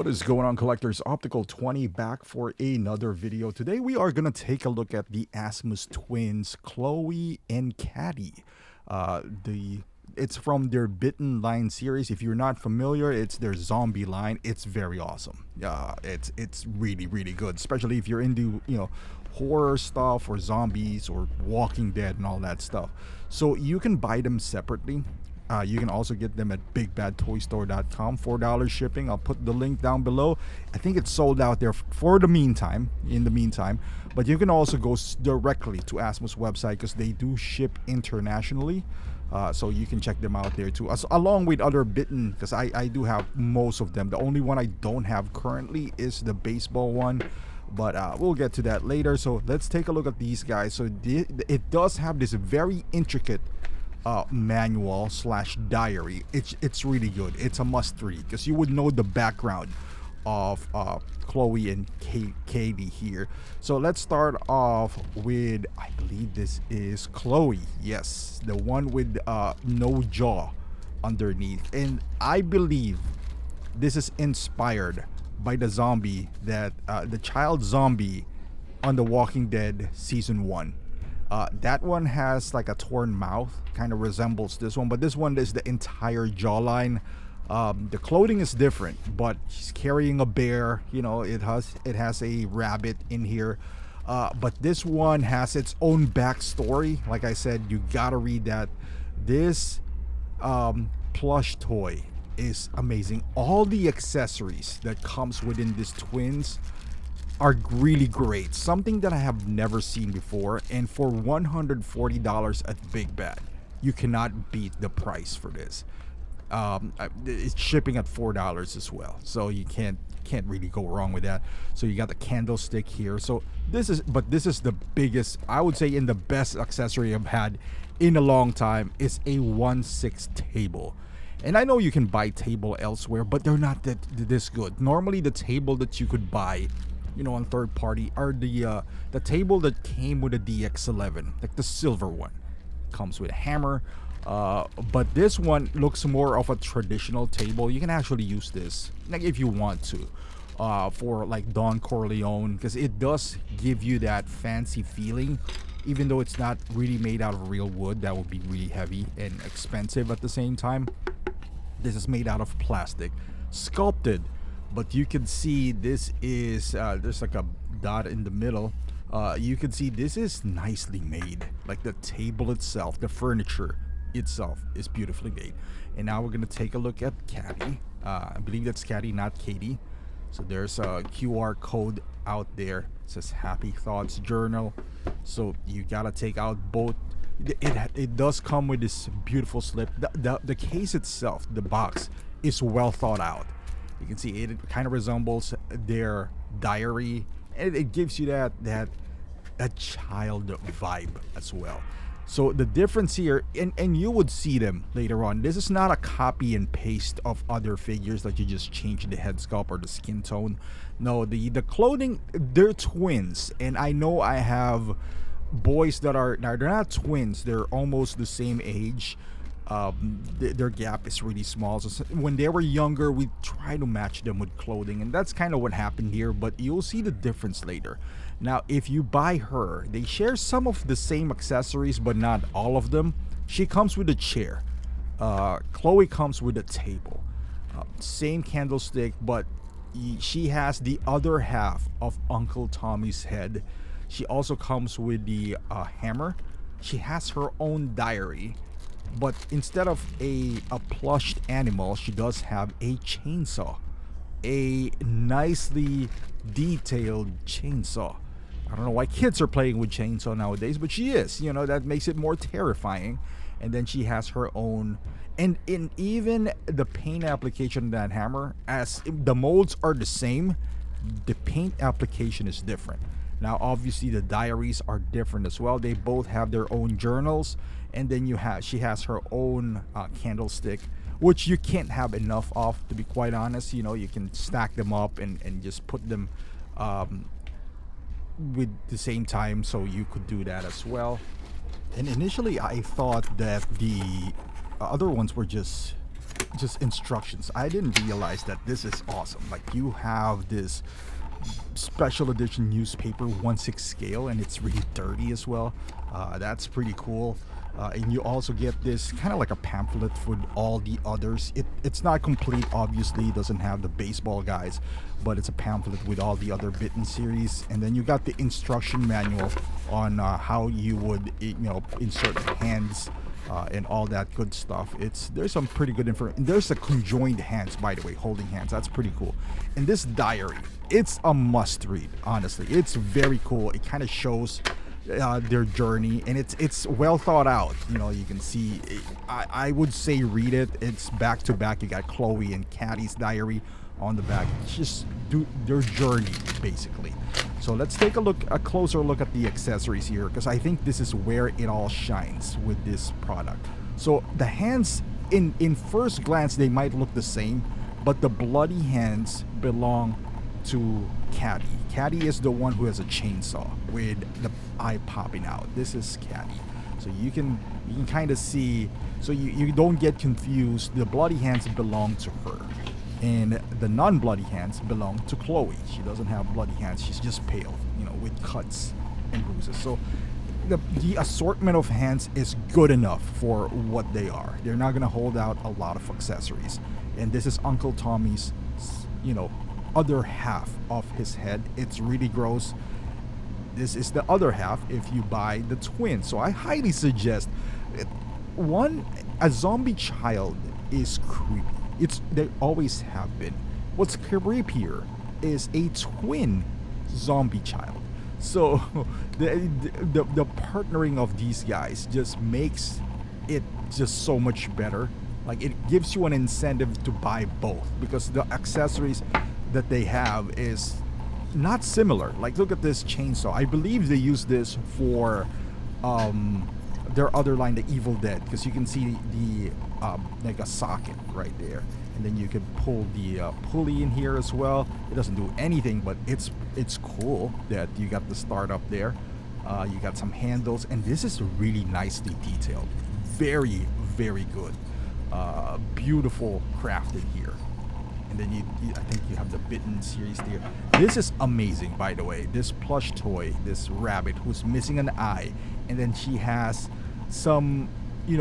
What is going on, collectors? Optical 20 back for another video. Today we are gonna take a look at the Asmus twins, Khloe and Caddy. It's from their Bitten line series. If you're not familiar, it's their zombie line. It's very awesome. It's really good, especially if you're into horror stuff or zombies or Walking Dead and all that stuff. So you can buy them separately. You can also get them at bigbadtoystore.com. $4 shipping. I'll put the link down below. I think it's sold out there for the meantime. But you can also go directly to Asmus website because they do ship internationally. So you can check them out there too, along with other Bitten, because I do have most of them. The only one I don't have currently is the baseball one, but we'll get to that later. So let's take a look at these guys. So it does have this very intricate manual / diary. It's really good. It's a must read because you would know the background of Khloe and Caddy here. So let's start off with, I believe this is Khloe. Yes, the one with no jaw underneath, and I believe this is inspired by the zombie that the child zombie on The Walking Dead season 1. That one has like a torn mouth, kind of resembles this one, but this one is the entire jawline. The clothing is different, but she's carrying a bear. It has a rabbit in here, but this one has its own backstory. Like I said, you gotta read that. This plush toy is amazing. All the accessories that comes within this twins are really great, something that I have never seen before, and for $140 at Big Bad, you cannot beat the price for this. It's shipping at $4 as well, so you can't really go wrong with that. So you got the candlestick here. So this is the biggest, I would say, in the best accessory I've had in a long time. Is a 1/6 table. And I know you can buy table elsewhere, but they're not this good. Normally the table that you could buy on third party are the table that came with a DX11, like the silver one. Comes with a hammer, but this one looks more of a traditional table. You can actually use this, like, if you want to, for like Don Corleone, because it does give you that fancy feeling, even though it's not really made out of real wood. That would be really heavy and expensive at the same time. This is made out of plastic, sculpted. But you can see this is there's like a dot in the middle. You can see this is nicely made. Like the table itself, the furniture itself is beautifully made. And now we're gonna take a look at Caddy. I believe that's Caddy, not Katie. So there's a QR code out there. It says Happy Thoughts Journal. So you gotta take out both. It does come with this beautiful slip. The case itself, the box, is well thought out. You can see it kind of resembles their diary, and it gives you that child vibe as well. So the difference here, and you would see them later on, this is not a copy and paste of other figures that you just change the head sculpt or the skin tone. No, the clothing, they're twins, and I know I have boys that are, now they're not twins, they're almost the same age. Their gap is really small, so when they were younger we try to match them with clothing, and that's kind of what happened here, but you'll see the difference later. Now if you buy her, they share some of the same accessories but not all of them. She comes with a chair, Khloe comes with a table, same candlestick, but she has the other half of Uncle Tommy's head. She also comes with the hammer. She has her own diary, but instead of a plushed animal, she does have a chainsaw, a nicely detailed chainsaw. I don't know why kids are playing with chainsaw nowadays, but she is. That makes it more terrifying. And then she has her own, and in even the paint application of that hammer, as the molds are the same, the paint application is different. Now obviously the diaries are different as well. They both have their own journals, and then she has her own candlestick, which you can't have enough of, to be quite honest. You can stack them up and just put them with the same time, so you could do that as well. And initially I thought that the other ones were just just instructions. I didn't realize that this is awesome. Like, you have this special edition newspaper 1/6 scale, and it's really dirty as well. That's pretty cool. And you also get this kind of like a pamphlet with all the others. It's not complete, obviously. It doesn't have the baseball guys, but it's a pamphlet with all the other Bitten series. And then you got the instruction manual on how you would, insert hands and all that good stuff. There's some pretty good information. There's a conjoined hands, by the way, holding hands. That's pretty cool. And this diary, it's a must read. Honestly, it's very cool. It kind of shows their journey, and it's well thought out. You can see. I would say read it. It's back to back. You got Khloe and Caddy's diary on the back. It's just do their journey basically. So let's take a closer look at the accessories here, because I think this is where it all shines with this product. So the hands, in first glance, they might look the same, but the bloody hands belong to Caddy. Caddy is the one who has a chainsaw with the eye popping out. This is Caddy. So you can kind of see, so you don't get confused. The bloody hands belong to her, and the non-bloody hands belong to Khloe. She doesn't have bloody hands. She's just pale, with cuts and bruises. So the assortment of hands is good enough for what they are. They're not gonna hold out a lot of accessories. And this is Uncle Tommy's, other half of his head. It's really gross. This is the other half if you buy the twin. So I highly suggest it. A zombie child is creepy. They always have been. What's creepier is a twin zombie child. So the partnering of these guys just makes it just so much better. Like, it gives you an incentive to buy both, because the accessories that they have is not similar. Like, look at this chainsaw. I believe they use this for their other line, the Evil Dead, because you can see the like a socket right there, and then you can pull the pulley in here as well. It doesn't do anything, but it's cool that you got the start up there. You got some handles, and this is really nicely detailed. Very, very good. Beautiful crafted here. And then I think you have the Bitten series there. This is amazing, by the way. This plush toy, this rabbit who's missing an eye, and then she has some,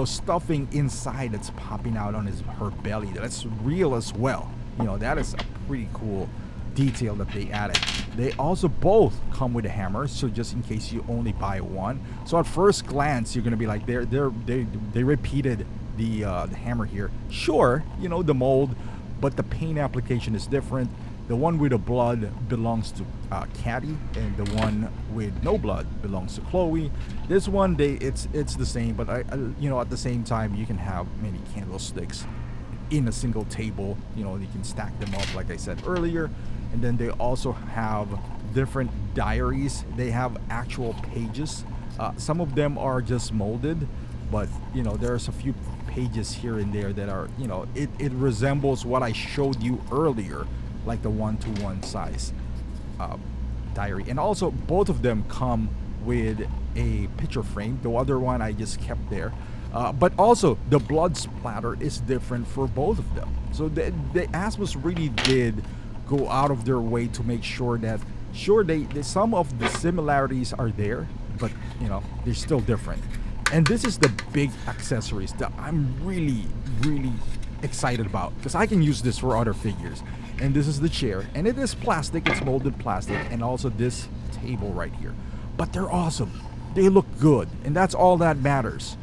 stuffing inside that's popping out on her belly. That's real as well. That is a pretty cool detail that they added. They also both come with a hammer, so just in case you only buy one. So at first glance, you're gonna be like, they repeated the hammer here. Sure, the mold, but the paint application is different. The one with the blood belongs to Caddy, and the one with no blood belongs to Khloe. This one, it's the same, but at the same time, you can have many candlesticks in a single table. You can stack them up, like I said earlier. And then they also have different diaries. They have actual pages. Some of them are just molded, but there's a few pages here and there that are, it resembles what I showed you earlier, like the 1-to-1 size diary. And also both of them come with a picture frame. The other one I just kept there, but also the blood splatter is different for both of them. So the Asmus really did go out of their way to make sure that they some of the similarities are there, but they're still different. And this is the big accessories that I'm really, really excited about, because I can use this for other figures. And this is the chair, and it is plastic. It's molded plastic, and also this table right here. But they're awesome. They look good, and that's all that matters.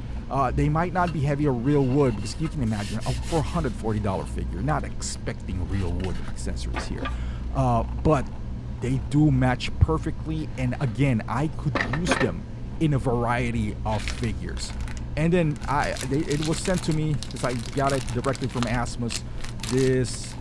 They might not be heavy or real wood, because you can imagine a $440 figure, not expecting real wood accessories here. But they do match perfectly, and again, I could use them in a variety of figures. And then it was sent to me, because I got it directly from Asmus, this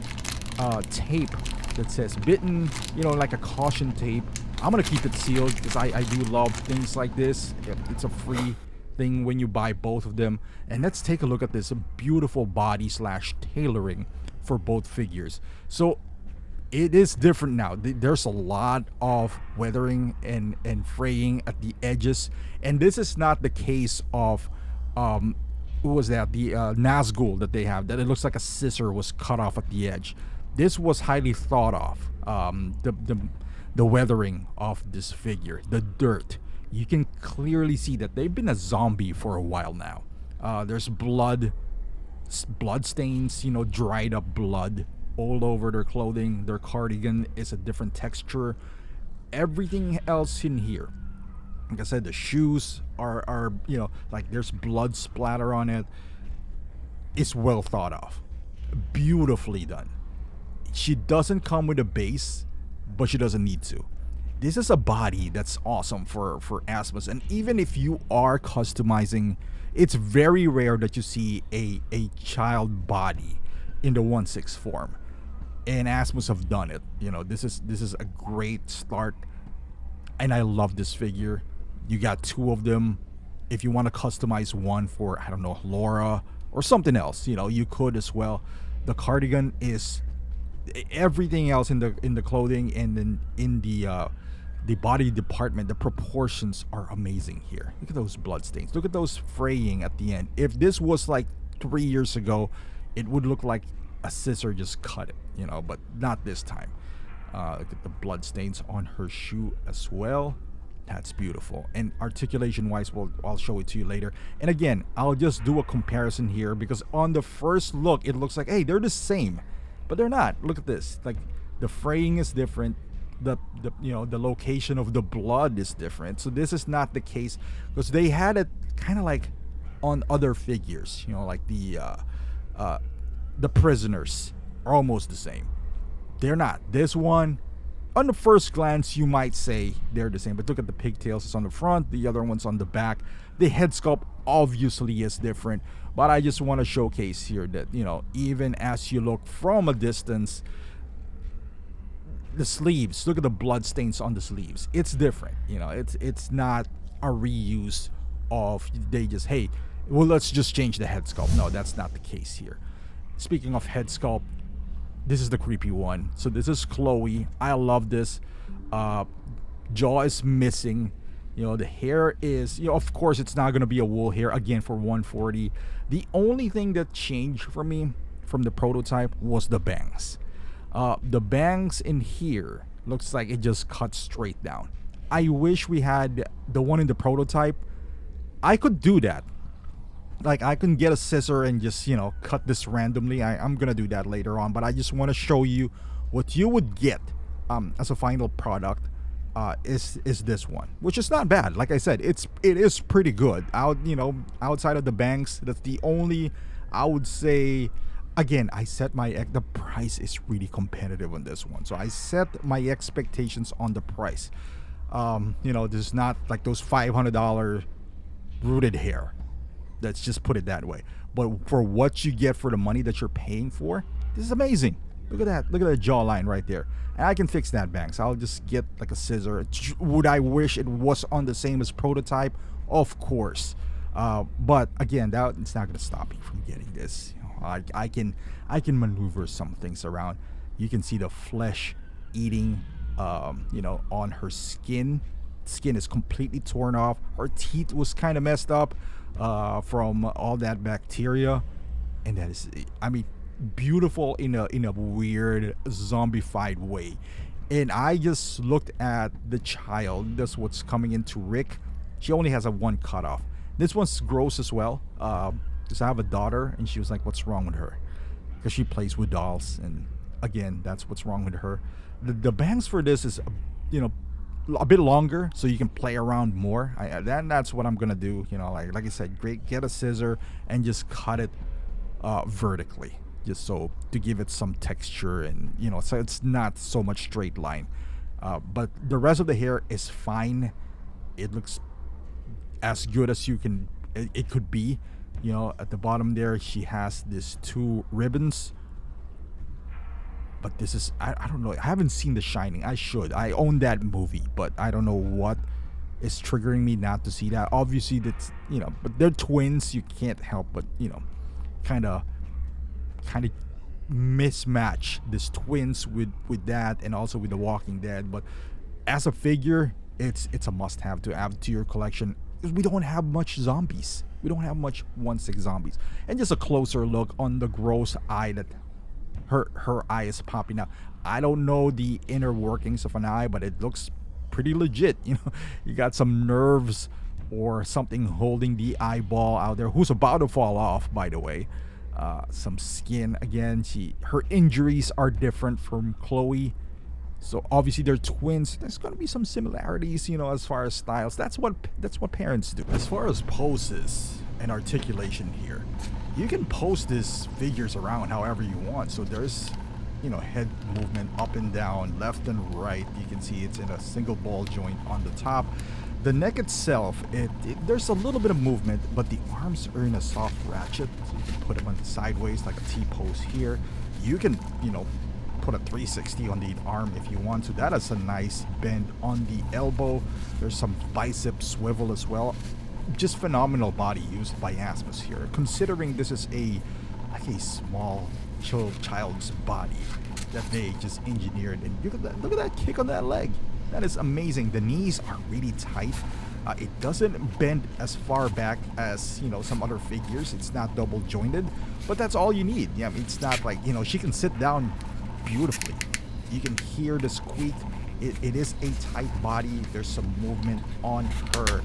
tape that says Bitten, like a caution tape. I'm gonna keep it sealed, because I do love things like this. It's a free thing when you buy both of them. And let's take a look at this beautiful body / tailoring for both figures. So it is different now. There's a lot of weathering and fraying at the edges, and this is not the case of who was that? The Nazgul that they have, that it looks like a scissor was cut off at the edge. This was highly thought of. The weathering of this figure, the dirt. You can clearly see that they've been a zombie for a while now. There's blood stains, dried up blood all over their clothing. Their cardigan is a different texture. Everything else in here, like I said, the shoes are like there's blood splatter on it. It's well thought of, beautifully done. She doesn't come with a base, but she doesn't need to. This is a body that's awesome for Asmus, and even if you are customizing, it's very rare that you see a child body in the 1/6 form, and Asmus have done it. This is a great start, and I love this figure. You got two of them. If you want to customize one for, I don't know, Laura or something else, you could as well. The cardigan is everything else in the clothing, and then in the body department, the proportions are amazing here. Look at those blood stains. Look at those fraying at the end. If this was like 3 years ago, it would look like a scissor just cut it, but not this time. Look at the blood stains on her shoe as well. That's beautiful. And articulation wise, I'll show it to you later. And again, I'll just do a comparison here, because on the first look, it looks like, hey, they're the same, but they're not. Look at this. Like, the fraying is different. The location of the blood is different. So this is not the case, because they had it kind of like on other figures, like the prisoners are almost the same. They're not. This one, on the first glance, you might say they're the same, but look at the pigtails. It's on the front, the other one's on the back. The head sculpt obviously is different, but I just want to showcase here that, even as you look from a distance, the sleeves, look at the blood stains on the sleeves. It's different. It's not a reuse of, they just, hey, well, let's just change the head sculpt. No, that's not the case here. Speaking of head sculpt, this is the creepy one. So this is Khloe. I love this. Jaw is missing. The hair is, of course, it's not going to be a wool hair again for 140. The only thing that changed for me from the prototype was the bangs. The bangs in here looks like it just cut straight down. I wish we had the one in the prototype. I could do that. Like, I can get a scissor and just, cut this randomly. I'm gonna do that later on, but I just want to show you what you would get as a final product. Is this one, which is not bad. Like I said, it is pretty good. Outside of the banks, that's the only, I would say. Again, I set the price is really competitive on this one, so I set my expectations on the price. This is not like those $500 rooted hair. Let's just put it that way. But for what you get for the money that you're paying for, this is amazing. Look at that. Look at that jawline right there. And I can fix that bangs. I'll just get like a scissor. Would I wish it was on the same as prototype? Of course. But again, it's not going to stop me from getting this. I can maneuver some things around. You can see the flesh eating, on her skin. Skin is completely torn off. Her teeth was kind of messed up from all that bacteria, and that is, beautiful in a weird zombified way. And I just looked at the child. That's what's coming into Rick. She only has a one cutoff. This one's gross as well. Because I have a daughter, and she was like, what's wrong with her? Because she plays with dolls, and again, that's what's wrong with her. The bangs for this is, a bit longer, so you can play around more. That's what I'm gonna do. Like I said, get a scissor and just cut it vertically, just so to give it some texture, and so it's not so much straight line. But the rest of the hair is fine. It looks as good as it could be. At the bottom there, she has these two ribbons. But this is, I don't know. I haven't seen The Shining. I should. I own that movie, but I don't know what is triggering me not to see that. Obviously, that's, but they're twins. You can't help but, kind of mismatch these twins with that, and also with The Walking Dead. But as a figure, it's a must-have to add to your collection. we don't have much zombies. We don't have much 1/6 zombies. And just a closer look on the gross eye that her eye is popping out. I don't know the inner workings of an eye, but it looks pretty legit. You got some nerves or something holding the eyeball out there, who's about to fall off, by the way. Some skin again. Her injuries are different from Khloe. So obviously they're twins. There's gonna be some similarities, as far as styles. That's what parents do. As far as poses and articulation here, you can pose these figures around however you want. So there's, head movement up and down, left and right. You can see it's in a single ball joint on the top. The neck itself, there's a little bit of movement, but the arms are in a soft ratchet. So you can put them on sideways like a T-pose here. You can, put a 360 on the arm if you want to. That is a nice bend on the elbow. There's some bicep swivel as well. Just phenomenal body used by Asmus here, considering this is a small child's body that they just engineered. And look at that kick on that leg. That is amazing. The knees are really tight. It doesn't bend as far back as some other figures. It's not double jointed, but that's all you need. Yeah, it's not like she can sit down beautifully. You can hear the squeak. It is a tight body. There's some movement on her.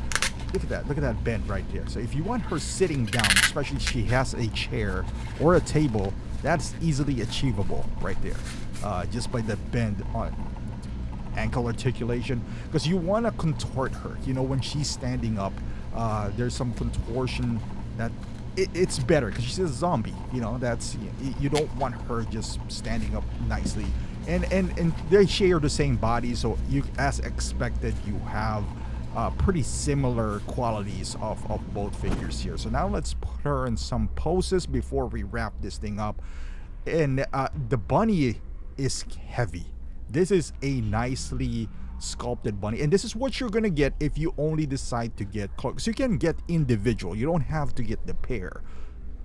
Look at that bend right there. So if you want her sitting down, especially if she has a chair or a table, that's easily achievable right there, just by the bend on ankle articulation, because you want to contort her. When she's standing up, there's some contortion that it's better because she's a zombie. That's, you don't want her just standing up nicely, and they share the same body, so you, as expected, you have pretty similar qualities of both figures here. So now let's put her in some poses before we wrap this thing up. And the bunny is heavy. This is a nicely sculpted bunny, and this is what you're gonna get if you only decide to get Khloe. So you can get individual, you don't have to get the pair.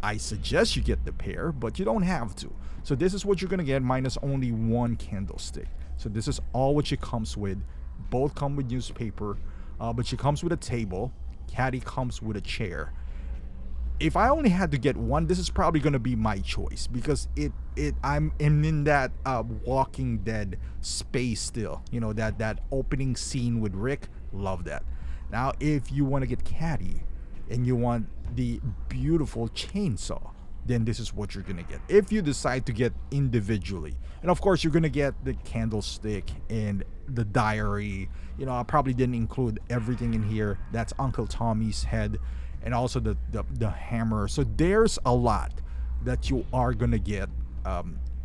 I suggest you get the pair, but you don't have to. So this is what you're gonna get, minus only one candlestick. So this is all what she comes with. Both come with newspaper, but she comes with a table. Caddy comes with a chair. If I only had to get one, this is probably gonna be my choice, because I'm in that Walking Dead space still. That opening scene with Rick. Love that. Now, if you want to get Caddy and you want the beautiful chainsaw, then this is what you're gonna get. If you decide to get individually, and of course you're gonna get the candlestick and the diary. I probably didn't include everything in here. That's Uncle Tommy's head, and also the hammer. So there's a lot that you are gonna get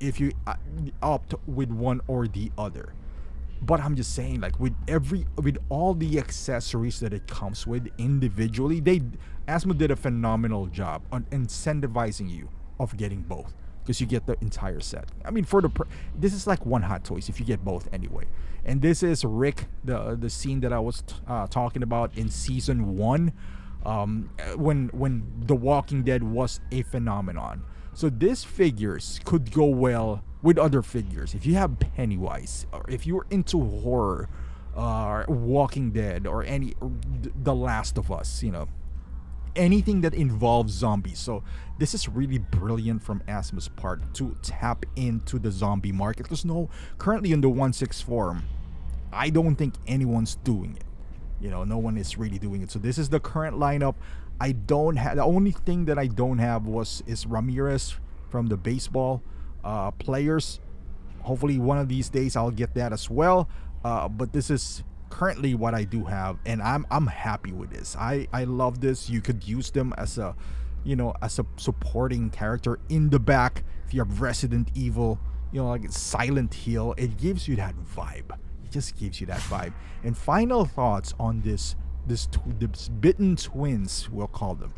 if you opt with one or the other. But I'm just saying, like, with all the accessories that it comes with individually, Asmus did a phenomenal job on incentivizing you of getting both, because you get the entire set. I mean, this is like one Hot Toys if you get both anyway. And this is Rick, the scene that I was talking about in season 1. When The Walking Dead was a phenomenon. So these figures could go well with other figures. If you have Pennywise, or if you're into horror, Walking Dead, or The Last of Us, anything that involves zombies. So this is really brilliant from Asmus' part to tap into the zombie market, because currently in the 1/6 form, I don't think anyone's doing it. No one is really doing it. So this is the current lineup. The only thing that I don't have is Ramirez from the baseball players. Hopefully one of these days I'll get that as well. But this is currently what I do have, and I'm happy with this. I love this. You could use them as a supporting character in the back. If you have Resident Evil, like Silent Hill, it gives you that vibe. Just gives you that vibe. And final thoughts on this Bitten twins, we'll call them.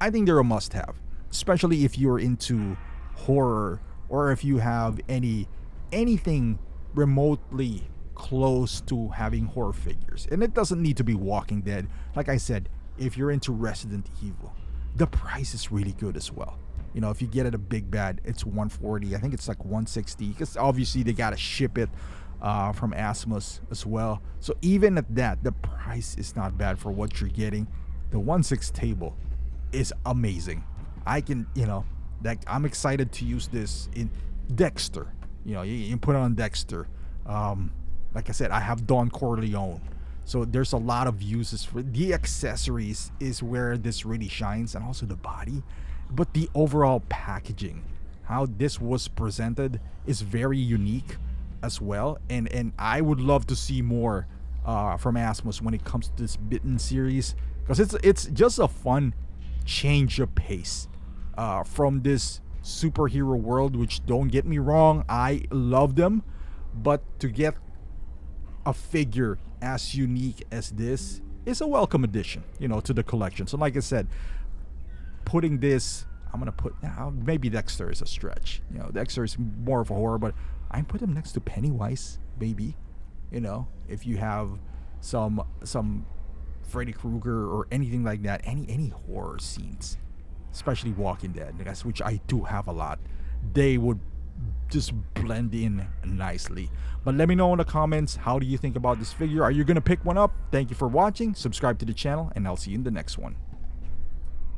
I think they're a must-have, especially if you're into horror, or if you have anything remotely close to having horror figures. And it doesn't need to be Walking Dead. Like I said, if you're into Resident Evil, the price is really good as well. If you get it a big bad, it's $140. I think it's like $160, because obviously they gotta ship it from Asmus as well. So even at that, the price is not bad for what you're getting. The 1/6 table is amazing. I can, like, I'm excited to use this in Dexter. You can put it on Dexter. Like I said, I have Don Corleone. So there's a lot of uses for the accessories is where this really shines, and also the body. But the overall packaging, how this was presented, is very unique as well. And I would love to see more from Asmus when it comes to this Bitten series, because it's just a fun change of pace from this superhero world, which, don't get me wrong, I love them, but to get a figure as unique as this is a welcome addition, to the collection. So like I said, putting this, I'm gonna put, maybe Dexter is a stretch. Dexter is more of a horror, but I put him next to Pennywise, maybe. If you have some Freddy Krueger or anything like that, any horror scenes, especially Walking Dead, which I do have a lot, they would just blend in nicely. But let me know in the comments, how do you think about this figure? Are you gonna pick one up? Thank you for watching. Subscribe to the channel, and I'll see you in the next one.